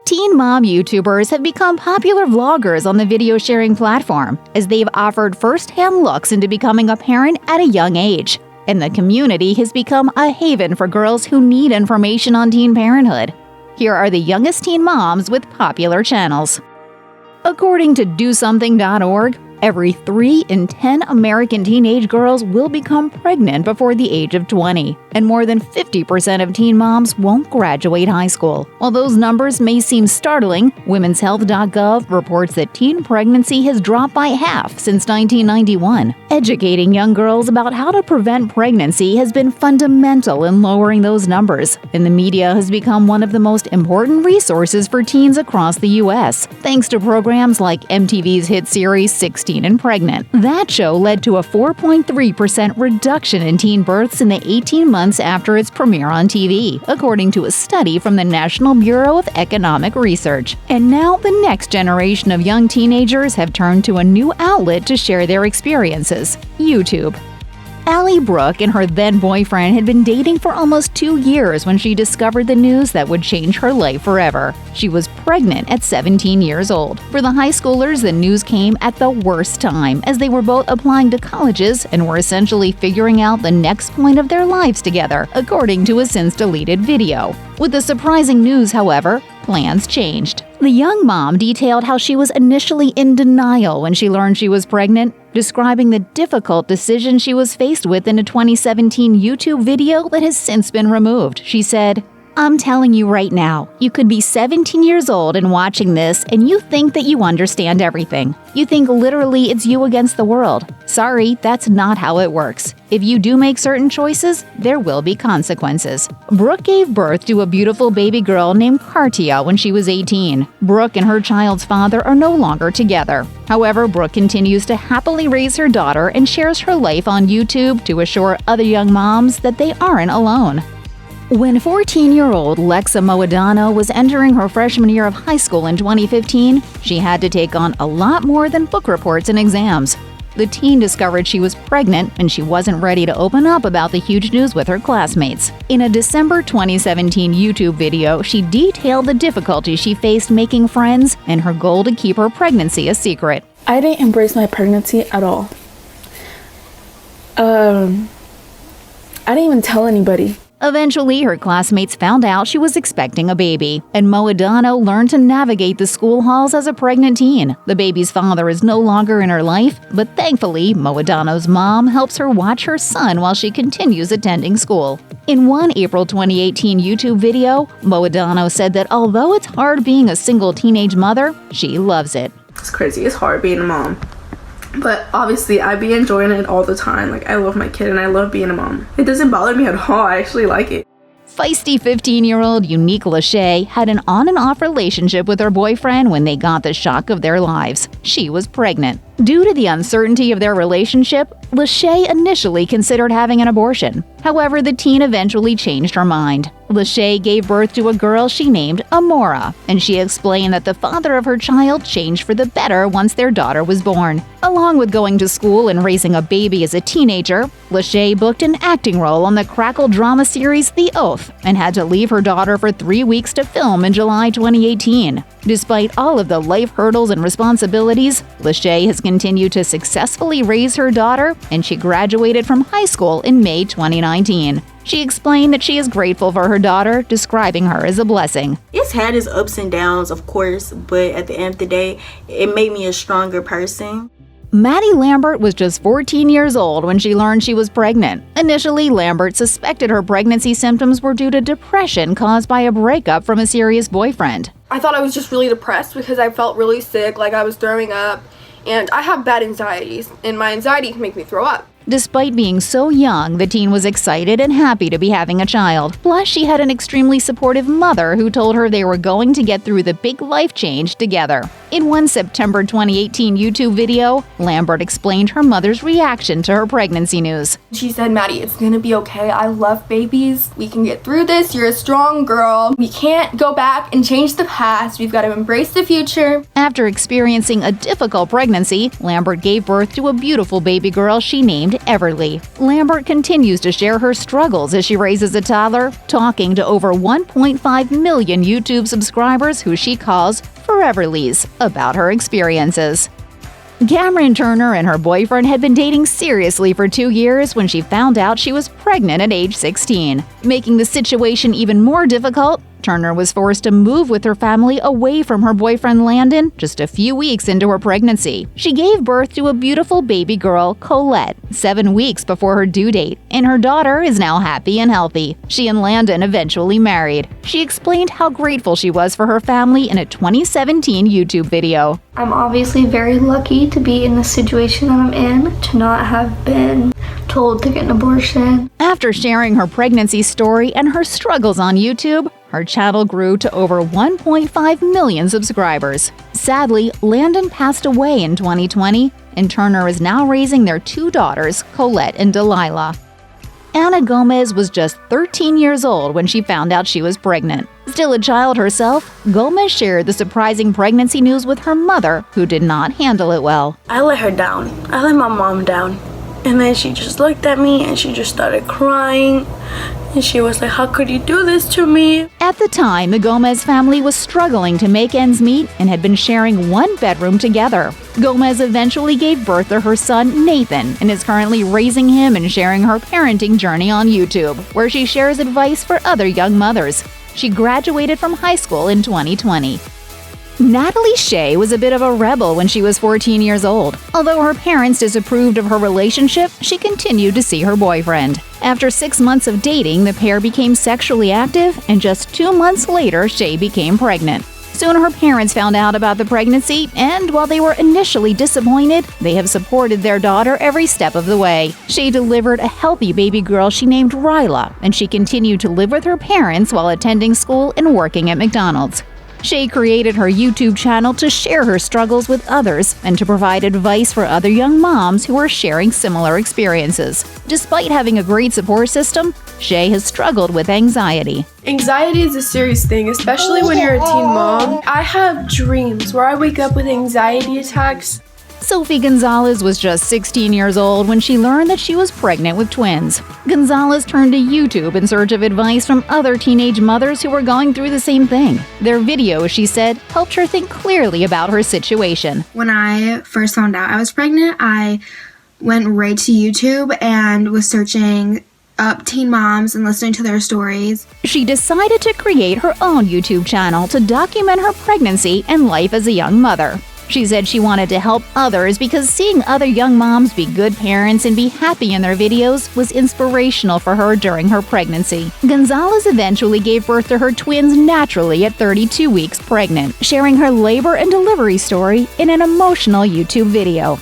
Teen mom YouTubers have become popular vloggers on the video sharing platform, as they've offered first-hand looks into becoming a parent at a young age. And the community has become a haven for girls who need information on teen parenthood. Here are the youngest teen moms with popular channels. According to DoSomething.org, every 3 in 10 American teenage girls will become pregnant before the age of 20, and more than 50% of teen moms won't graduate high school. While those numbers may seem startling, womenshealth.gov reports that teen pregnancy has dropped by half since 1991. Educating young girls about how to prevent pregnancy has been fundamental in lowering those numbers, and the media has become one of the most important resources for teens across the U.S., thanks to programs like MTV's hit series 16 and Pregnant. That show led to a 4.3% reduction in teen births in the 18 months after its premiere on TV, according to a study from the National Bureau of Economic Research. And now the next generation of young teenagers have turned to a new outlet to share their experiences: YouTube. Allie Brooke and her then-boyfriend had been dating for almost 2 years when she discovered the news that would change her life forever. She was pregnant at 17 years old. For the high schoolers, the news came at the worst time, as they were both applying to colleges and were essentially figuring out the next point of their lives together, according to a since-deleted video. With the surprising news, however, plans changed. The young mom detailed how she was initially in denial when she learned she was pregnant, describing the difficult decision she was faced with in a 2017 YouTube video that has since been removed. She said, "I'm telling you right now, you could be 17 years old and watching this and you think that you understand everything. You think literally it's you against the world. Sorry, that's not how it works. If you do make certain choices, there will be consequences." Brooke gave birth to a beautiful baby girl named Kartia when she was 18. Brooke and her child's father are no longer together. However, Brooke continues to happily raise her daughter and shares her life on YouTube to assure other young moms that they aren't alone. When 14-year-old Lexa Moedano was entering her freshman year of high school in 2015, she had to take on a lot more than book reports and exams. The teen discovered she was pregnant and she wasn't ready to open up about the huge news with her classmates. In a December 2017 YouTube video, she detailed the difficulties she faced making friends and her goal to keep her pregnancy a secret. I didn't embrace my pregnancy at all. I didn't even tell anybody. Eventually, her classmates found out she was expecting a baby, and Moedano learned to navigate the school halls as a pregnant teen. The baby's father is no longer in her life, but thankfully, Moedano's mom helps her watch her son while she continues attending school. In one April 2018 YouTube video, Moedano said that although it's hard being a single teenage mother, she loves it. It's crazy. It's hard being a mom. But obviously, I be enjoying it all the time. Like, I love my kid and I love being a mom. It doesn't bother me at all. I actually like it. Feisty 15-year-old Unique Lashea had an on-and-off relationship with her boyfriend when they got the shock of their lives. She was pregnant. Due to the uncertainty of their relationship, Lashea initially considered having an abortion. However, the teen eventually changed her mind. Lashea gave birth to a girl she named Amora, and she explained that the father of her child changed for the better once their daughter was born. Along with going to school and raising a baby as a teenager, Lashea booked an acting role on the Crackle drama series The Oath and had to leave her daughter for 3 weeks to film in July 2018. Despite all of the life hurdles and responsibilities, Lashea has continued to successfully raise her daughter, and she graduated from high school in May 2019. She explained that she is grateful for her daughter, describing her as a blessing. It's had its ups and downs, of course, but at the end of the day, it made me a stronger person. Maddie Lambert was just 14 years old when she learned she was pregnant. Initially, Lambert suspected her pregnancy symptoms were due to depression caused by a breakup from a serious boyfriend. I thought I was just really depressed because I felt really sick, like I was throwing up, and I have bad anxieties, and my anxiety can make me throw up. Despite being so young, the teen was excited and happy to be having a child. Plus, she had an extremely supportive mother who told her they were going to get through the big life change together. In one September 2018 YouTube video, Lambert explained her mother's reaction to her pregnancy news. She said, "Maddie, it's gonna be okay. I love babies. We can get through this. You're a strong girl. We can't go back and change the past. We've got to embrace the future." After experiencing a difficult pregnancy, Lambert gave birth to a beautiful baby girl she named Everly, Lambert continues to share her struggles as she raises a toddler, talking to over 1.5 million YouTube subscribers who she calls Foreverlies about her experiences. Camryn Turner and her boyfriend had been dating seriously for 2 years when she found out she was pregnant at age 16. Making the situation even more difficult, Turner was forced to move with her family away from her boyfriend Landon just a few weeks into her pregnancy. She gave birth to a beautiful baby girl, Colette, 7 weeks before her due date, and her daughter is now happy and healthy. She and Landon eventually married. She explained how grateful she was for her family in a 2017 YouTube video. I'm obviously very lucky to be in the situation that I'm in, to not have been told to get an abortion. After sharing her pregnancy story and her struggles on YouTube, her channel grew to over 1.5 million subscribers. Sadly, Landon passed away in 2020, and Turner is now raising their 2 daughters, Colette and Delilah. Ana Gomez was just 13 years old when she found out she was pregnant. Still a child herself, Gomez shared the surprising pregnancy news with her mother, who did not handle it well. I let her down. I let my mom down. And then she just looked at me and she just started crying. And she was like, "How could you do this to me?" At the time, the Gomez family was struggling to make ends meet and had been sharing one bedroom together. Gomez eventually gave birth to her son, Nathan, and is currently raising him and sharing her parenting journey on YouTube, where she shares advice for other young mothers. She graduated from high school in 2020. Natalie Shay was a bit of a rebel when she was 14 years old. Although her parents disapproved of her relationship, she continued to see her boyfriend. After 6 months of dating, the pair became sexually active, and just 2 months later, Shay became pregnant. Soon her parents found out about the pregnancy, and while they were initially disappointed, they have supported their daughter every step of the way. Shay delivered a healthy baby girl she named Ryla, and she continued to live with her parents while attending school and working at McDonald's. Shay created her YouTube channel to share her struggles with others and to provide advice for other young moms who are sharing similar experiences. Despite having a great support system, Shay has struggled with anxiety. Anxiety is a serious thing, especially when you're a teen mom. I have dreams where I wake up with anxiety attacks. Sophie Gonzalez was just 16 years old when she learned that she was pregnant with twins. Gonzalez turned to YouTube in search of advice from other teenage mothers who were going through the same thing. Their videos, she said, helped her think clearly about her situation. When I first found out I was pregnant, I went right to YouTube and was searching up teen moms and listening to their stories. She decided to create her own YouTube channel to document her pregnancy and life as a young mother. She said she wanted to help others because seeing other young moms be good parents and be happy in their videos was inspirational for her during her pregnancy. Gonzalez eventually gave birth to her twins naturally at 32 weeks pregnant, sharing her labor and delivery story in an emotional YouTube video.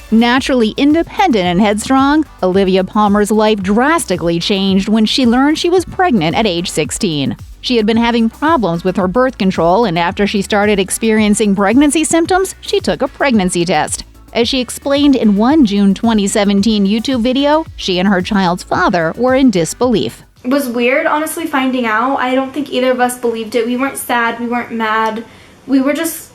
Naturally independent and headstrong, Olivia Palmer's life drastically changed when she learned she was pregnant at age 16. She had been having problems with her birth control, and after she started experiencing pregnancy symptoms, she took a pregnancy test. As she explained in one June 2017 YouTube video, she and her child's father were in disbelief. It was weird, honestly, finding out. I don't think either of us believed it. We weren't sad, we weren't mad. We were just,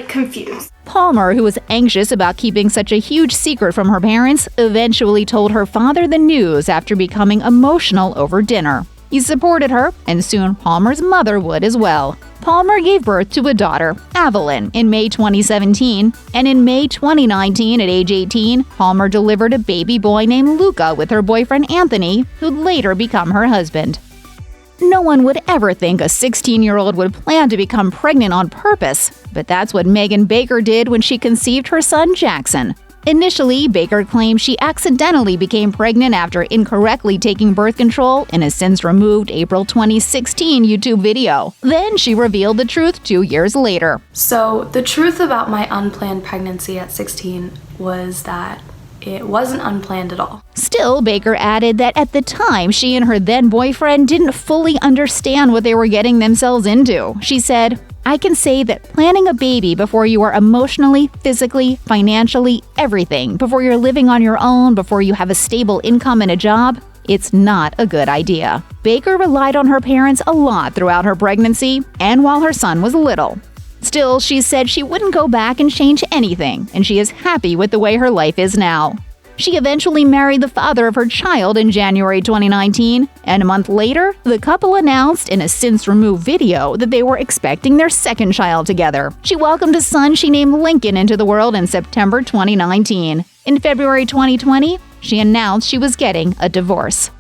confused. Palmer, who was anxious about keeping such a huge secret from her parents, eventually told her father the news after becoming emotional over dinner. He supported her, and soon Palmer's mother would as well. Palmer gave birth to a daughter, Evelyn, in May 2017, and in May 2019, at age 18, Palmer delivered a baby boy named Luca with her boyfriend Anthony, who'd later become her husband. No one would ever think a 16-year-old would plan to become pregnant on purpose, but that's what Megan Baker did when she conceived her son Jackson. Initially, Baker claimed she accidentally became pregnant after incorrectly taking birth control in a since-removed April 2016 YouTube video. Then she revealed the truth 2 years later. So the truth about my unplanned pregnancy at 16 was that it wasn't unplanned at all. Still, Baker added that at the time, she and her then-boyfriend didn't fully understand what they were getting themselves into. She said, "I can say that planning a baby before you are emotionally, physically, financially, everything, before you're living on your own, before you have a stable income and a job, it's not a good idea." Baker relied on her parents a lot throughout her pregnancy and while her son was little. Still, she said she wouldn't go back and change anything, and she is happy with the way her life is now. She eventually married the father of her child in January 2019, and a month later, the couple announced in a since-removed video that they were expecting their second child together. She welcomed a son she named Lincoln into the world in September 2019. In February 2020, she announced she was getting a divorce.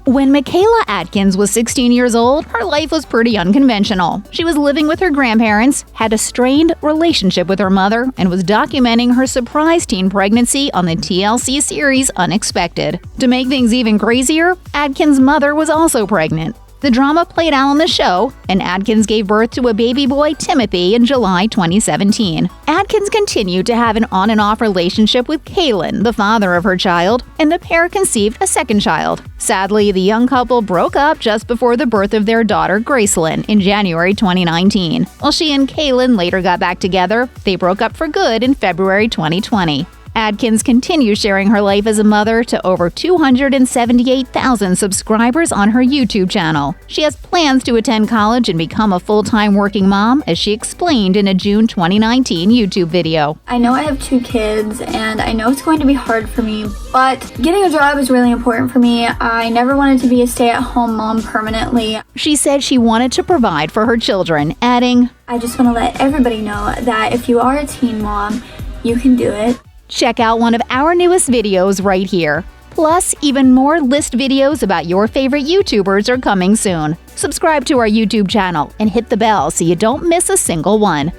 When McKayla Adkins was 16 years old, her life was pretty unconventional. She was living with her grandparents, had a strained relationship with her mother, and was documenting her surprise teen pregnancy on the TLC series Unexpected. To make things even crazier, Adkins' mother was also pregnant. The drama played out on the show, and Adkins gave birth to a baby boy, Timothy, in July 2017. Adkins continued to have an on-and-off relationship with Kaylin, the father of her child, and the pair conceived a second child. Sadly, the young couple broke up just before the birth of their daughter, Gracelyn, in January 2019. While she and Kaylin later got back together, they broke up for good in February 2020. Adkins continues sharing her life as a mother to over 278,000 subscribers on her YouTube channel. She has plans to attend college and become a full-time working mom, as she explained in a June 2019 YouTube video. I know I have 2 kids, and I know it's going to be hard for me, but getting a job is really important for me. I never wanted to be a stay-at-home mom permanently. She said she wanted to provide for her children, adding, I just want to let everybody know that if you are a teen mom, you can do it. Check out one of our newest videos right here. Plus, even more list videos about your favorite YouTubers are coming soon. Subscribe to our YouTube channel and hit the bell so you don't miss a single one.